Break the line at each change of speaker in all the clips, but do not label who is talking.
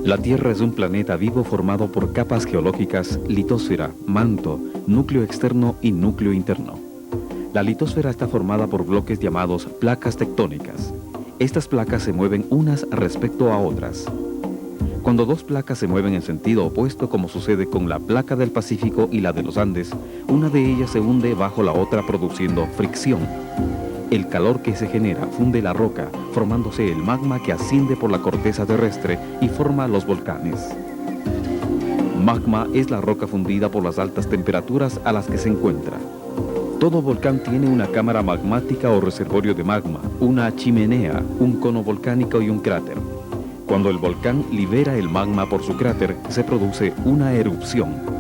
La Tierra es un planeta vivo formado por capas geológicas, litosfera, manto, núcleo externo y núcleo interno. La litosfera está formada por bloques llamados placas tectónicas. Estas placas se mueven unas respecto a otras. Cuando dos placas se mueven en sentido opuesto, como sucede con la placa del Pacífico y la de los Andes, una de ellas se hunde bajo la otra produciendo fricción. El calor que se genera funde la roca, formándose el magma que asciende por la corteza terrestre y forma los volcanes. Magma es la roca fundida por las altas temperaturas a las que se encuentra. Todo volcán tiene una cámara magmática o reservorio de magma, una chimenea, un cono volcánico y un cráter. Cuando el volcán libera el magma por su cráter, se produce una erupción.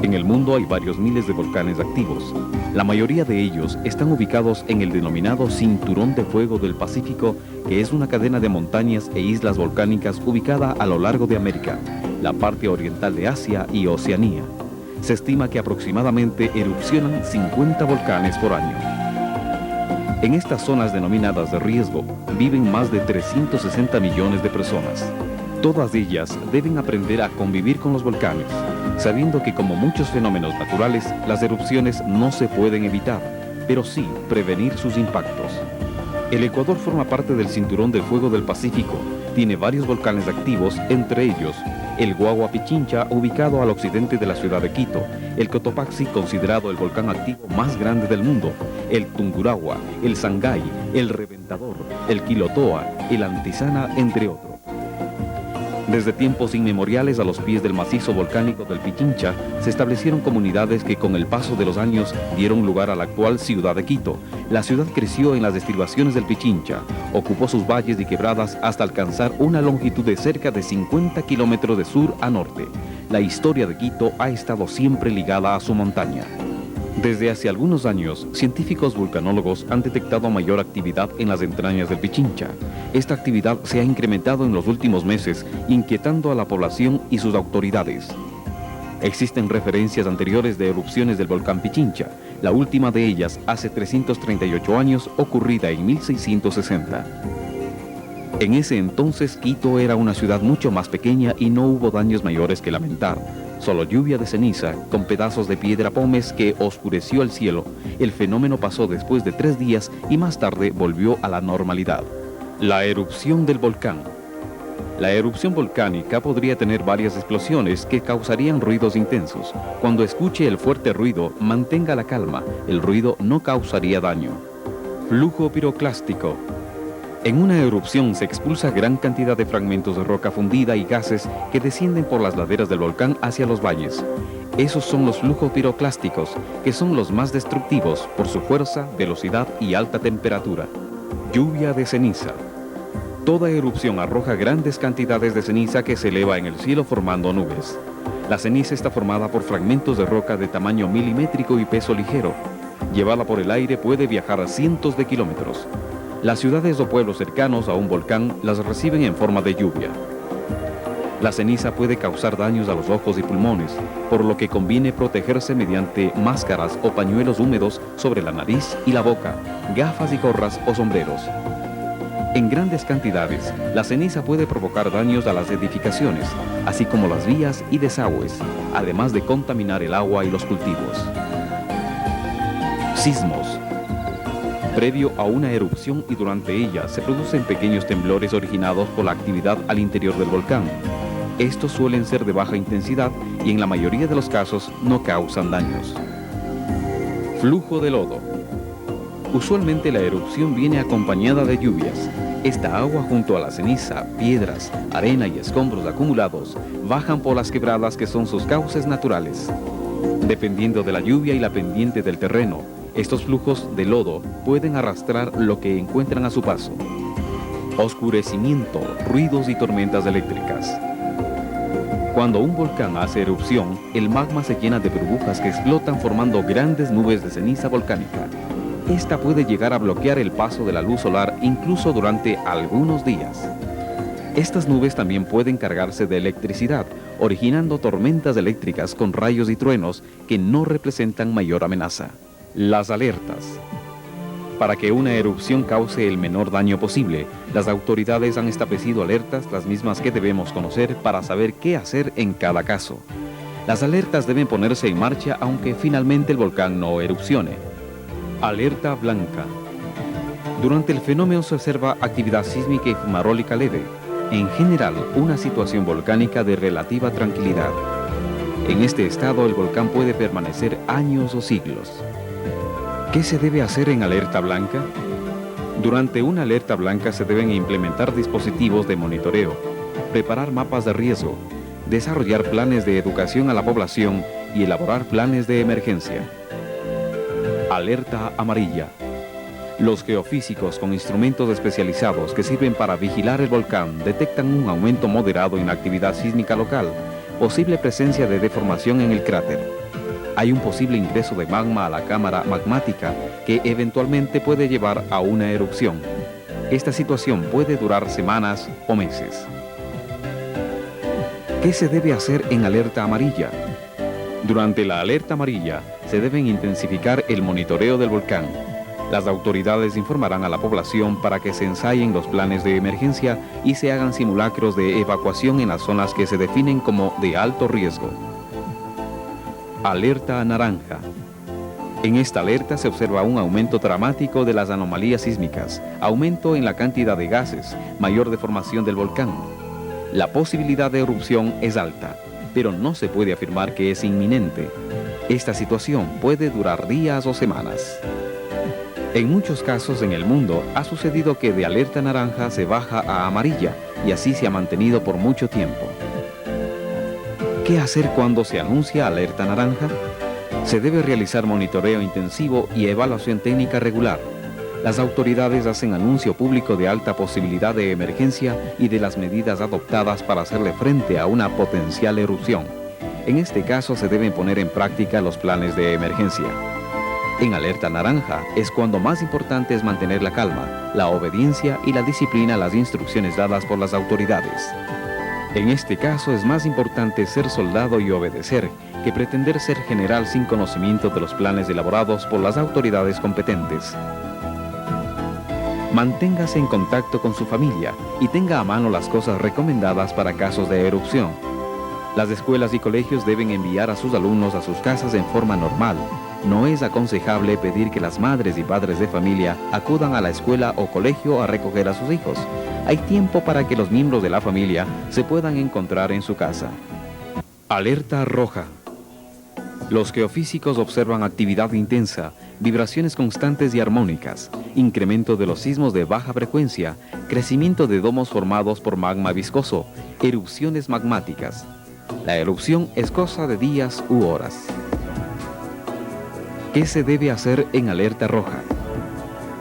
En el mundo hay varios miles de volcanes activos. La mayoría de ellos están ubicados en el denominado Cinturón de Fuego del Pacífico, que es una cadena de montañas e islas volcánicas ubicada a lo largo de América, la parte oriental de Asia y Oceanía. Se estima que aproximadamente erupcionan 50 volcanes por año. En estas zonas denominadas de riesgo viven más de 360 millones de personas. Todas ellas deben aprender a convivir con los volcanes, sabiendo que como muchos fenómenos naturales, las erupciones no se pueden evitar, pero sí prevenir sus impactos. El Ecuador forma parte del Cinturón de Fuego del Pacífico. Tiene varios volcanes activos, entre ellos el Guagua Pichincha, ubicado al occidente de la ciudad de Quito, el Cotopaxi, considerado el volcán activo más grande del mundo, el Tungurahua, el Sangay, el Reventador, el Quilotoa, el Antizana, entre otros. Desde tiempos inmemoriales, a los pies del macizo volcánico del Pichincha, se establecieron comunidades que con el paso de los años dieron lugar a la actual ciudad de Quito. La ciudad creció en las estribaciones del Pichincha, ocupó sus valles y quebradas hasta alcanzar una longitud de cerca de 50 kilómetros de sur a norte. La historia de Quito ha estado siempre ligada a su montaña. Desde hace algunos años, científicos vulcanólogos han detectado mayor actividad en las entrañas del Pichincha. Esta actividad se ha incrementado en los últimos meses, inquietando a la población y sus autoridades. Existen referencias anteriores de erupciones del volcán Pichincha, la última de ellas hace 338 años, ocurrida en 1660. En ese entonces, Quito era una ciudad mucho más pequeña y no hubo daños mayores que lamentar. Solo lluvia de ceniza, con pedazos de piedra pómez que oscureció el cielo. El fenómeno pasó después de 3 días y más tarde volvió a la normalidad. La erupción del volcán. La erupción volcánica podría tener varias explosiones que causarían ruidos intensos. Cuando escuche el fuerte ruido, mantenga la calma. El ruido no causaría daño. Flujo piroclástico. En una erupción se expulsa gran cantidad de fragmentos de roca fundida y gases que descienden por las laderas del volcán hacia los valles. Esos son los flujos piroclásticos, que son los más destructivos por su fuerza, velocidad y alta temperatura. Lluvia de ceniza. Toda erupción arroja grandes cantidades de ceniza que se eleva en el cielo formando nubes. La ceniza está formada por fragmentos de roca de tamaño milimétrico y peso ligero. Llevada por el aire puede viajar a cientos de kilómetros. Las ciudades o pueblos cercanos a un volcán las reciben en forma de lluvia. La ceniza puede causar daños a los ojos y pulmones, por lo que conviene protegerse mediante máscaras o pañuelos húmedos sobre la nariz y la boca, gafas y gorras o sombreros. En grandes cantidades, la ceniza puede provocar daños a las edificaciones, así como las vías y desagües, además de contaminar el agua y los cultivos. Sismos. Previo a una erupción y durante ella se producen pequeños temblores originados por la actividad al interior del volcán. Estos suelen ser de baja intensidad y en la mayoría de los casos no causan daños. Flujo de lodo. Usualmente la erupción viene acompañada de lluvias. Esta agua junto a la ceniza, piedras, arena y escombros acumulados bajan por las quebradas que son sus cauces naturales. Dependiendo de la lluvia y la pendiente del terreno, estos flujos de lodo pueden arrastrar lo que encuentran a su paso. Oscurecimiento, ruidos y tormentas eléctricas. Cuando un volcán hace erupción, el magma se llena de burbujas que explotan formando grandes nubes de ceniza volcánica. Esta puede llegar a bloquear el paso de la luz solar incluso durante algunos días. Estas nubes también pueden cargarse de electricidad, originando tormentas eléctricas con rayos y truenos que no representan mayor amenaza. Las alertas. Para que una erupción cause el menor daño posible, las autoridades han establecido alertas, las mismas que debemos conocer para saber qué hacer en cada caso. Las alertas deben ponerse en marcha aunque finalmente el volcán no erupcione. Alerta blanca. Durante el fenómeno se observa actividad sísmica y fumarólica leve. En general, una situación volcánica de relativa tranquilidad. En este estado, el volcán puede permanecer años o siglos. ¿Qué se debe hacer en alerta blanca? Durante una alerta blanca se deben implementar dispositivos de monitoreo, preparar mapas de riesgo, desarrollar planes de educación a la población y elaborar planes de emergencia. Alerta amarilla. Los geofísicos con instrumentos especializados que sirven para vigilar el volcán detectan un aumento moderado en la actividad sísmica local, posible presencia de deformación en el cráter. Hay un posible ingreso de magma a la cámara magmática que eventualmente puede llevar a una erupción. Esta situación puede durar semanas o meses. ¿Qué se debe hacer en alerta amarilla? Durante la alerta amarilla se deben intensificar el monitoreo del volcán. Las autoridades informarán a la población para que se ensayen los planes de emergencia y se hagan simulacros de evacuación en las zonas que se definen como de alto riesgo. Alerta naranja. En esta alerta se observa un aumento dramático de las anomalías sísmicas, aumento en la cantidad de gases, mayor deformación del volcán. La posibilidad de erupción es alta, pero no se puede afirmar que es inminente. Esta situación puede durar días o semanas. En muchos casos en el mundo ha sucedido que de alerta naranja se baja a amarilla y así se ha mantenido por mucho tiempo. ¿Qué hacer cuando se anuncia alerta naranja? Se debe realizar monitoreo intensivo y evaluación técnica regular. Las autoridades hacen anuncio público de alta posibilidad de emergencia y de las medidas adoptadas para hacerle frente a una potencial erupción. En este caso se deben poner en práctica los planes de emergencia. En alerta naranja es cuando más importante es mantener la calma, la obediencia y la disciplina a las instrucciones dadas por las autoridades. En este caso es más importante ser soldado y obedecer que pretender ser general sin conocimiento de los planes elaborados por las autoridades competentes. Manténgase en contacto con su familia y tenga a mano las cosas recomendadas para casos de erupción. Las escuelas y colegios deben enviar a sus alumnos a sus casas en forma normal. No es aconsejable pedir que las madres y padres de familia acudan a la escuela o colegio a recoger a sus hijos. Hay tiempo para que los miembros de la familia se puedan encontrar en su casa. Alerta roja. Los geofísicos observan actividad intensa, vibraciones constantes y armónicas, incremento de los sismos de baja frecuencia, crecimiento de domos formados por magma viscoso, erupciones magmáticas. La erupción es cosa de días u horas. ¿Qué se debe hacer en alerta roja?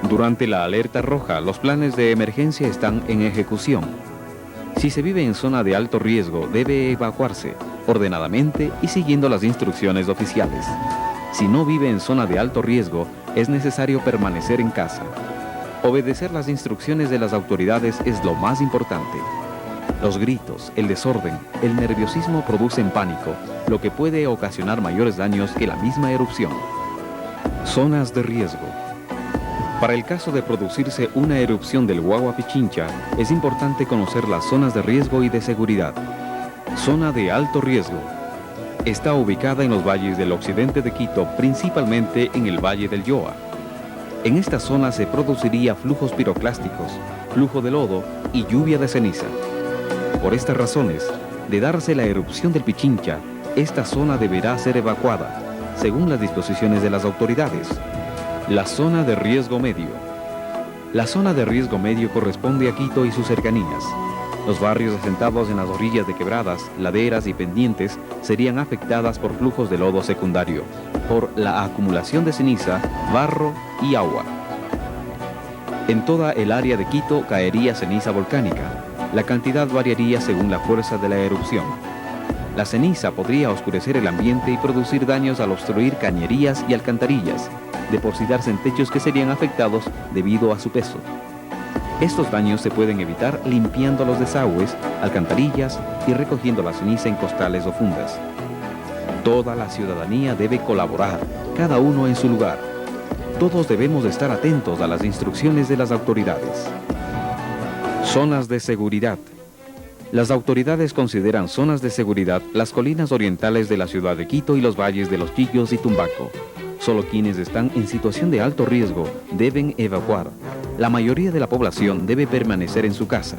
Durante la alerta roja, los planes de emergencia están en ejecución. Si se vive en zona de alto riesgo, debe evacuarse ordenadamente y siguiendo las instrucciones oficiales. Si no vive en zona de alto riesgo, es necesario permanecer en casa. Obedecer las instrucciones de las autoridades es lo más importante. Los gritos, el desorden, el nerviosismo producen pánico, lo que puede ocasionar mayores daños que la misma erupción. Zonas de riesgo. Para el caso de producirse una erupción del Huagua Pichincha, es importante conocer las zonas de riesgo y de seguridad. Zona de alto riesgo. Está ubicada en los valles del occidente de Quito, principalmente en el Valle del Yoa. En esta zona se produciría flujos piroclásticos, flujo de lodo y lluvia de ceniza. Por estas razones, de darse la erupción del Pichincha, esta zona deberá ser evacuada, según las disposiciones de las autoridades. La zona de riesgo medio. La zona de riesgo medio corresponde a Quito y sus cercanías. Los barrios asentados en las orillas de quebradas, laderas y pendientes serían afectadas por flujos de lodo secundario, por la acumulación de ceniza, barro y agua. En toda el área de Quito caería ceniza volcánica. La cantidad variaría según la fuerza de la erupción. La ceniza podría oscurecer el ambiente y producir daños al obstruir cañerías y alcantarillas, depositarse en techos que serían afectados debido a su peso. Estos daños se pueden evitar limpiando los desagües, alcantarillas y recogiendo la ceniza en costales o fundas. Toda la ciudadanía debe colaborar, cada uno en su lugar. todos debemos estar atentos a las instrucciones de las autoridades. Zonas de seguridad. Las autoridades consideran zonas de seguridad las colinas orientales de la ciudad de Quito y los valles de Los Chillos y Tumbaco. Solo quienes están en situación de alto riesgo deben evacuar. La mayoría de la población debe permanecer en su casa.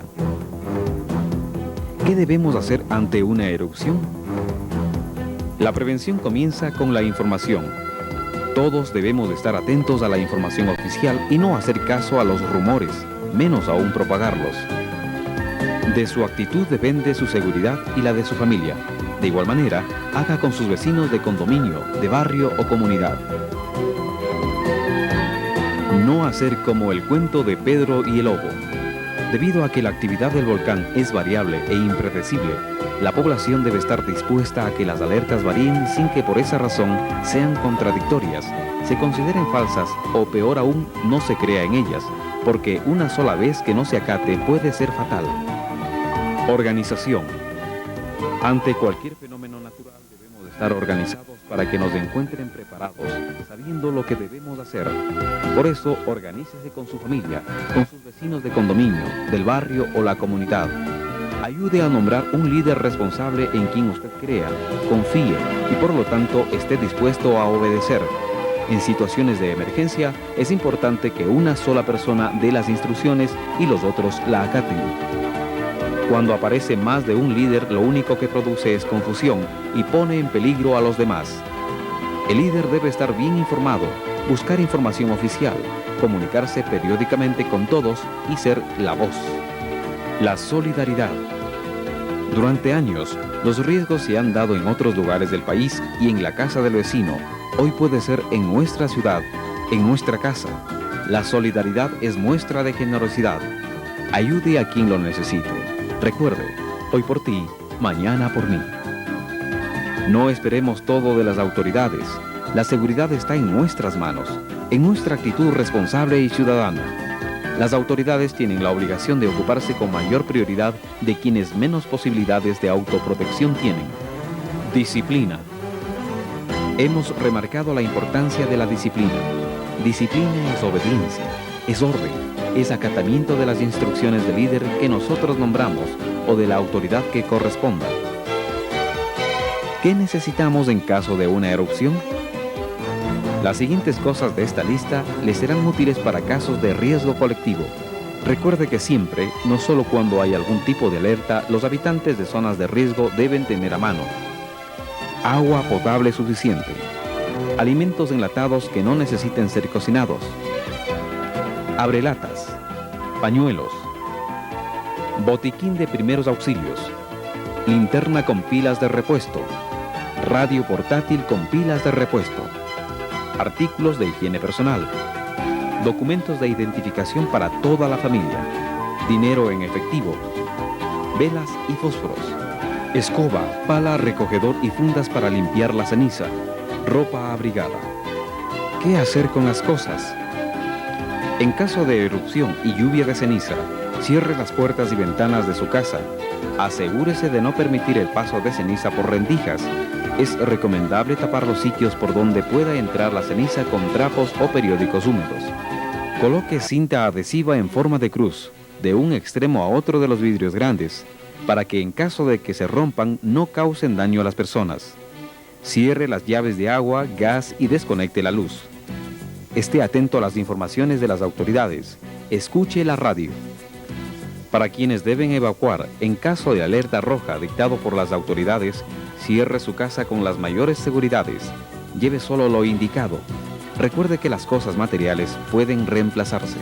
¿Qué debemos hacer ante una erupción? La prevención comienza con la información. Todos debemos estar atentos a la información oficial y no hacer caso a los rumores, menos aún propagarlos. De su actitud depende su seguridad y la de su familia. De igual manera, haga con sus vecinos de condominio, de barrio o comunidad. No hacer como el cuento de Pedro y el lobo. Debido a que la actividad del volcán es variable e impredecible, la población debe estar dispuesta a que las alertas varíen sin que por esa razón sean contradictorias, se consideren falsas o peor aún, no se crea en ellas, porque una sola vez que no se acate puede ser fatal. Organización. Ante cualquier fenómeno natural debemos estar organizados para que nos encuentren preparados, sabiendo lo que debemos hacer. Por eso, organícese con su familia, con sus vecinos de condominio, del barrio o la comunidad. Ayude a nombrar un líder responsable en quien usted crea, confíe y por lo tanto esté dispuesto a obedecer. En situaciones de emergencia, es importante que una sola persona dé las instrucciones y los otros la acaten. Cuando aparece más de un líder, lo único que produce es confusión y pone en peligro a los demás. El líder debe estar bien informado, buscar información oficial, comunicarse periódicamente con todos y ser la voz. La solidaridad. Durante años, los riesgos se han dado en otros lugares del país y en la casa del vecino. Hoy puede ser en nuestra ciudad, en nuestra casa. La solidaridad es muestra de generosidad. Ayude a quien lo necesite. Recuerde, hoy por ti, mañana por mí. No esperemos todo de las autoridades. La seguridad está en nuestras manos, en nuestra actitud responsable y ciudadana. Las autoridades tienen la obligación de ocuparse con mayor prioridad de quienes menos posibilidades de autoprotección tienen. Disciplina. Hemos remarcado la importancia de la disciplina. Disciplina es obediencia, es orden. Es acatamiento de las instrucciones del líder que nosotros nombramos o de la autoridad que corresponda. ¿Qué necesitamos en caso de una erupción? Las siguientes cosas de esta lista les serán útiles para casos de riesgo colectivo. Recuerde que siempre, no solo cuando hay algún tipo de alerta, los habitantes de zonas de riesgo deben tener a mano agua potable suficiente, alimentos enlatados que no necesiten ser cocinados, abrelatas, pañuelos, botiquín de primeros auxilios, linterna con pilas de repuesto, radio portátil con pilas de repuesto, artículos de higiene personal, documentos de identificación para toda la familia, dinero en efectivo, velas y fósforos, escoba, pala, recogedor y fundas para limpiar la ceniza, ropa abrigada. ¿Qué hacer con las cosas? En caso de erupción y lluvia de ceniza, cierre las puertas y ventanas de su casa. Asegúrese de no permitir el paso de ceniza por rendijas. Es recomendable tapar los sitios por donde pueda entrar la ceniza con trapos o periódicos húmedos. Coloque cinta adhesiva en forma de cruz, de un extremo a otro de los vidrios grandes, para que en caso de que se rompan no causen daño a las personas. Cierre las llaves de agua, gas y desconecte la luz. Esté atento a las informaciones de las autoridades. Escuche la radio. Para quienes deben evacuar, en caso de alerta roja dictado por las autoridades, cierre su casa con las mayores seguridades. Lleve solo lo indicado. Recuerde que las cosas materiales pueden reemplazarse.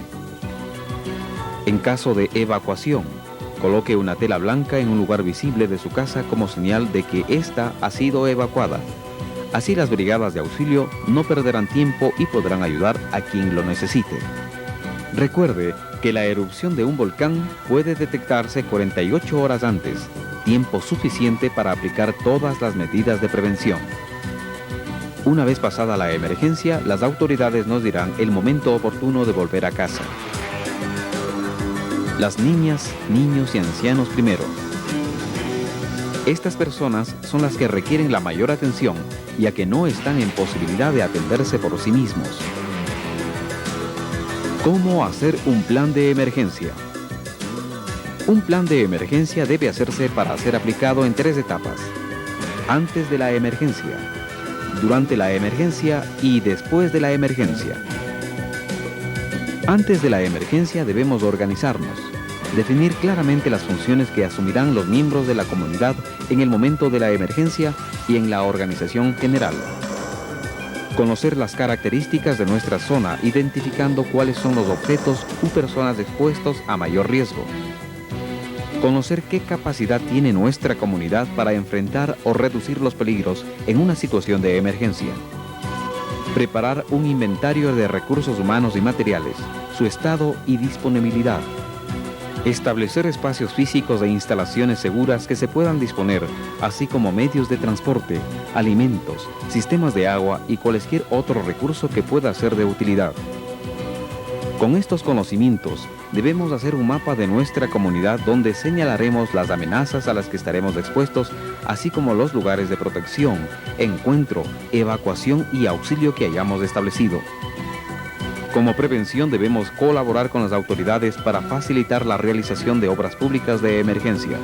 En caso de evacuación, coloque una tela blanca en un lugar visible de su casa como señal de que ésta ha sido evacuada. Así las brigadas de auxilio no perderán tiempo y podrán ayudar a quien lo necesite. Recuerde que la erupción de un volcán puede detectarse 48 horas antes, tiempo suficiente para aplicar todas las medidas de prevención. Una vez pasada la emergencia, las autoridades nos dirán el momento oportuno de volver a casa. Las niñas, niños y ancianos primero. Estas personas son las que requieren la mayor atención, ya que no están en posibilidad de atenderse por sí mismos. ¿Cómo hacer un plan de emergencia? Un plan de emergencia debe hacerse para ser aplicado en 3 etapas: antes de la emergencia, durante la emergencia y después de la emergencia. Antes de la emergencia debemos organizarnos, definir claramente las funciones que asumirán los miembros de la comunidad en el momento de la emergencia y en la organización general. Conocer las características de nuestra zona, identificando cuáles son los objetos u personas expuestos a mayor riesgo. Conocer qué capacidad tiene nuestra comunidad para enfrentar o reducir los peligros en una situación de emergencia. Preparar un inventario de recursos humanos y materiales, su estado y disponibilidad. Establecer espacios físicos e instalaciones seguras que se puedan disponer, así como medios de transporte, alimentos, sistemas de agua y cualquier otro recurso que pueda ser de utilidad. Con estos conocimientos, debemos hacer un mapa de nuestra comunidad donde señalaremos las amenazas a las que estaremos expuestos, así como los lugares de protección, encuentro, evacuación y auxilio que hayamos establecido. Como prevención debemos colaborar con las autoridades para facilitar la realización de obras públicas de emergencia.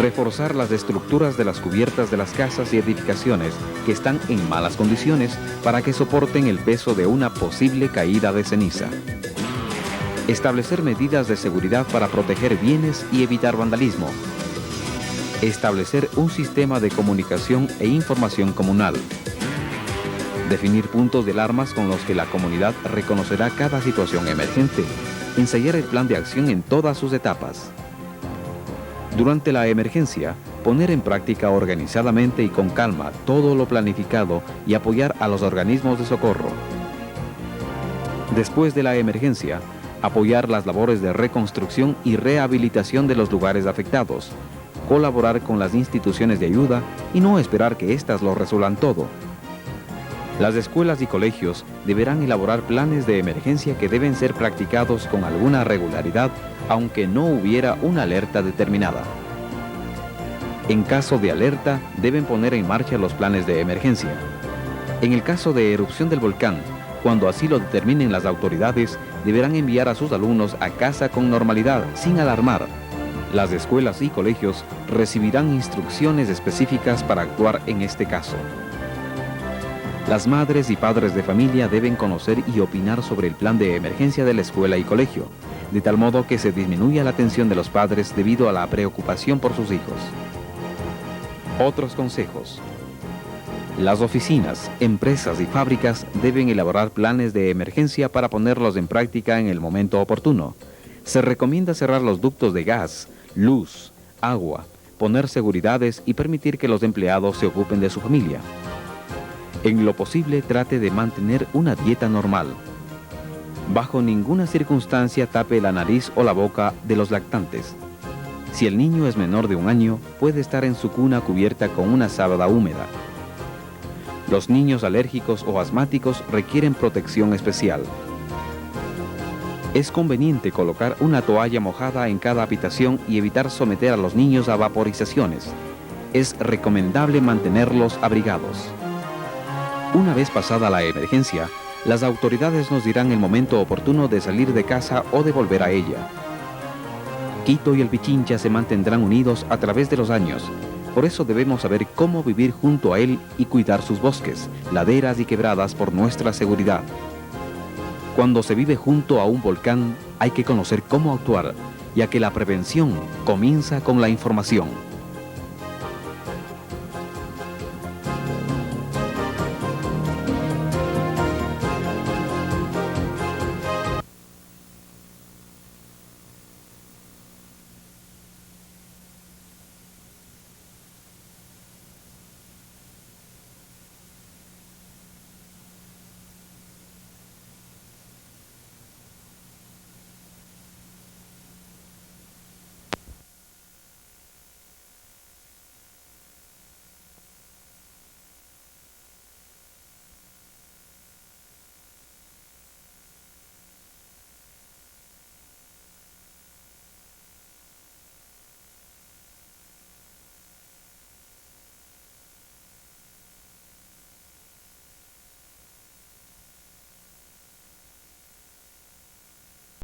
Reforzar las estructuras de las cubiertas de las casas y edificaciones que están en malas condiciones para que soporten el peso de una posible caída de ceniza. Establecer medidas de seguridad para proteger bienes y evitar vandalismo. Establecer un sistema de comunicación e información comunal. Definir puntos de alarmas con los que la comunidad reconocerá cada situación emergente. Ensayar el plan de acción en todas sus etapas. Durante la emergencia, poner en práctica organizadamente y con calma todo lo planificado y apoyar a los organismos de socorro. Después de la emergencia, apoyar las labores de reconstrucción y rehabilitación de los lugares afectados, colaborar con las instituciones de ayuda y no esperar que éstas lo resuelvan todo. Las escuelas y colegios deberán elaborar planes de emergencia que deben ser practicados con alguna regularidad, aunque no hubiera una alerta determinada. En caso de alerta, deben poner en marcha los planes de emergencia. En el caso de erupción del volcán, cuando así lo determinen las autoridades, deberán enviar a sus alumnos a casa con normalidad, sin alarmar. Las escuelas y colegios recibirán instrucciones específicas para actuar en este caso. Las madres y padres de familia deben conocer y opinar sobre el plan de emergencia de la escuela y colegio, de tal modo que se disminuya la tensión de los padres debido a la preocupación por sus hijos. Otros consejos. Las oficinas, empresas y fábricas deben elaborar planes de emergencia para ponerlos en práctica en el momento oportuno. Se recomienda cerrar los ductos de gas, luz, agua, poner seguridades y permitir que los empleados se ocupen de su familia. En lo posible, trate de mantener una dieta normal. Bajo ninguna circunstancia tape la nariz o la boca de los lactantes. Si el niño es menor de 1 año, puede estar en su cuna cubierta con una sábana húmeda. Los niños alérgicos o asmáticos requieren protección especial. Es conveniente colocar una toalla mojada en cada habitación y evitar someter a los niños a vaporizaciones. Es recomendable mantenerlos abrigados. Una vez pasada la emergencia, las autoridades nos dirán el momento oportuno de salir de casa o de volver a ella. Quito y el Pichincha se mantendrán unidos a través de los años. Por eso debemos saber cómo vivir junto a él y cuidar sus bosques, laderas y quebradas por nuestra seguridad. Cuando se vive junto a un volcán, hay que conocer cómo actuar, ya que la prevención comienza con la información.